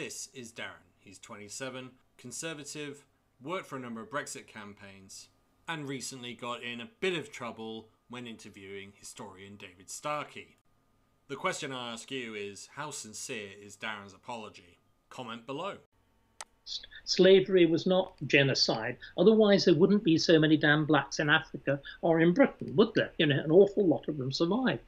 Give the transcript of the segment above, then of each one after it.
This is Darren. He's 27, conservative, worked for a number of Brexit campaigns, and recently got in a bit of trouble when interviewing historian David Starkey. The question I ask you is, how sincere is Darren's apology? Comment below. Slavery was not genocide. Otherwise, there wouldn't be so many damn blacks in Africa or in Britain, would there? You know, an awful lot of them survived.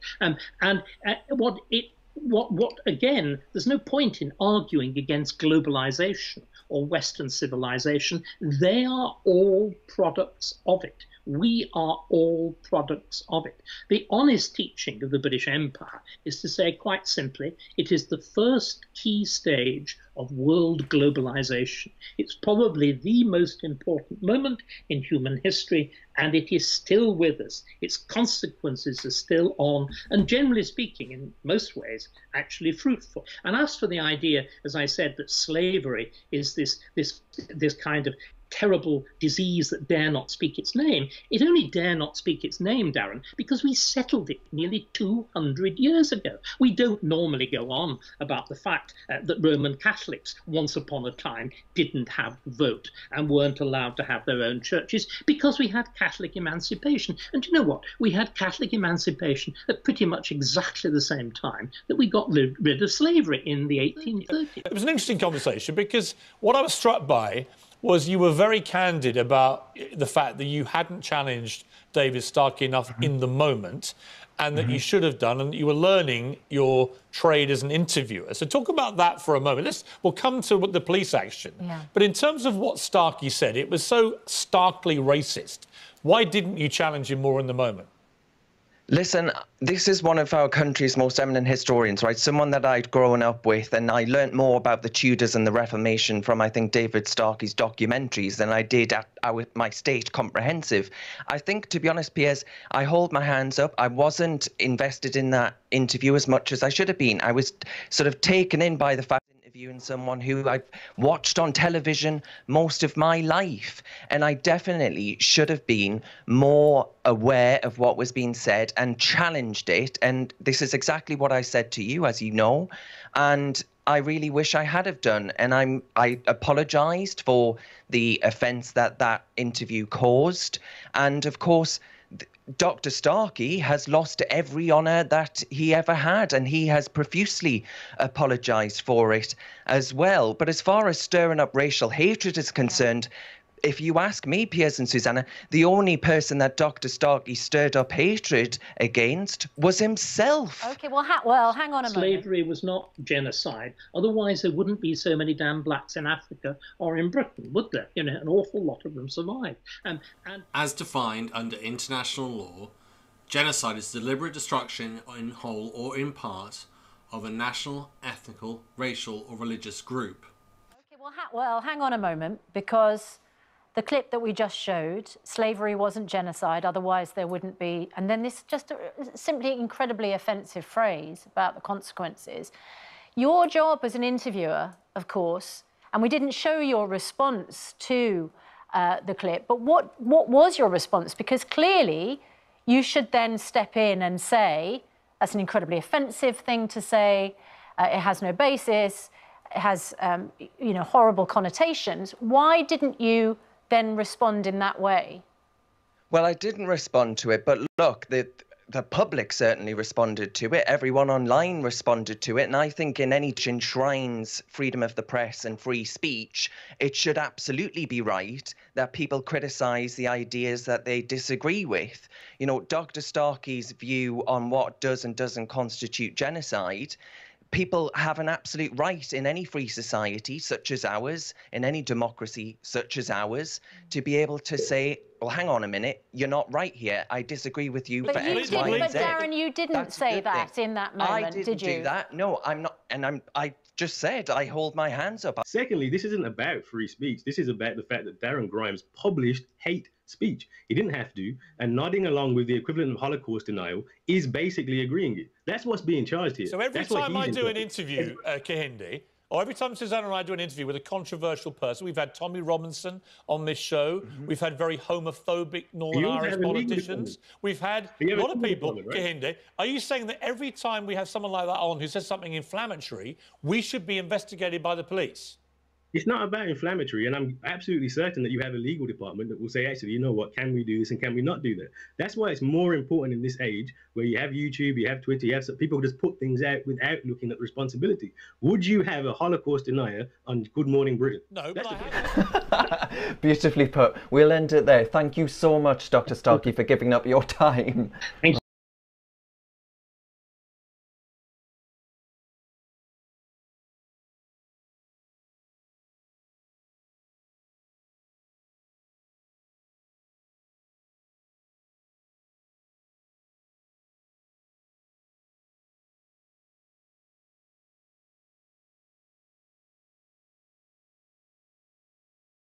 Again, there's no point in arguing against globalization or Western civilization. They are all products of it. We are all products of it. The honest teaching of the British Empire is to say, quite simply, it is the first key stage of world globalization. It's probably the most important moment in human history, and it is still with us. Its consequences are still on, and generally speaking, in most ways, actually fruitful. And as for the idea, as I said, that slavery is this kind of terrible disease that dare not speak its name, it only dare not speak its name, Darren, because we settled it nearly 200 years ago. We don't normally go on about the fact that Roman Catholics once upon a time didn't have the vote and weren't allowed to have their own churches because we had Catholic emancipation. And you know what? We had Catholic emancipation at pretty much exactly the same time that we got rid of slavery in the 1830s. It was an interesting conversation because what I was struck by was you were very candid about the fact that you hadn't challenged David Starkey enough in the moment and that you should have done, and you were learning your trade as an interviewer. So talk about that for a moment. We'll come to the police action. Yeah. But in terms of what Starkey said, it was so starkly racist. Why didn't you challenge him more in the moment? Listen, this is one of our country's most eminent historians, right? Someone that I'd grown up with, and I learnt more about the Tudors and the Reformation from, I think, David Starkey's documentaries than I did at my state comprehensive. I think, to be honest, Piers, I hold my hands up. I wasn't invested in that interview as much as I should have been. I was sort of taken in by the fact interviewing someone who I've watched on television most of my life, and I definitely should have been more aware of what was being said and challenged it. And this is exactly what I said to you, as you know, and I really wish I had have done. And I apologized for the offense that interview caused. And of course, Dr. Starkey has lost every honour that he ever had, and he has profusely apologised for it as well. But as far as stirring up racial hatred is concerned, if you ask me, Piers and Susanna, the only person that Dr. Starkey stirred up hatred against was himself. OK, well, hang on a moment. Slavery was not genocide. Otherwise, there wouldn't be so many damn blacks in Africa or in Britain, would there? You know, an awful lot of them survived. As defined under international law, genocide is deliberate destruction in whole or in part of a national, ethnical, racial or religious group. OK, well, hang on a moment, because the clip that we just showed, slavery wasn't genocide, otherwise there wouldn't be... And then this just a simply incredibly offensive phrase about the consequences. Your job as an interviewer, of course, and we didn't show your response to the clip, but what was your response? Because clearly you should then step in and say, that's an incredibly offensive thing to say, it has no basis, it has, you know, horrible connotations. Why didn't you then respond in that way? Well, I didn't respond to it, but look, the public certainly responded to it. Everyone online responded to it, and I think in any enshrines freedom of the press and free speech, it should absolutely be right that people criticise the ideas that they disagree with. You know, Dr. Starkey's view on what does and doesn't constitute genocide, people have an absolute right in any free society such as ours, in any democracy such as ours, to be able to say, well, hang on a minute, you're not right here. I disagree with you for X, Y, and Z. But Darren, you didn't say that in that moment, did you? I didn't do that. No, I'm not. And I just said I hold my hands up. Secondly, this isn't about free speech. This is about the fact that Darren Grimes published hate speech. He didn't have to, and nodding along with the equivalent of Holocaust denial is basically agreeing it. That's what's being charged here. So every time I do an interview, Kehinde, Or every time Susanna and I do an interview with a controversial person, we've had Tommy Robinson on this show. We've had very homophobic Northern Irish politicians. We've had a lot of people. Right? Kehinde, are you saying that every time we have someone like that on who says something inflammatory, we should be investigated by the police? It's not about inflammatory, and I'm absolutely certain that you have a legal department that will say, actually, you know what, can we do this and can we not do that? That's why it's more important in this age where you have YouTube, you have Twitter, you have some people just put things out without looking at responsibility. Would you have a Holocaust denier on Good Morning Britain? No, but I haven't. Beautifully put. We'll end it there. Thank you so much, Dr. Starkey, for giving up your time. Thank you.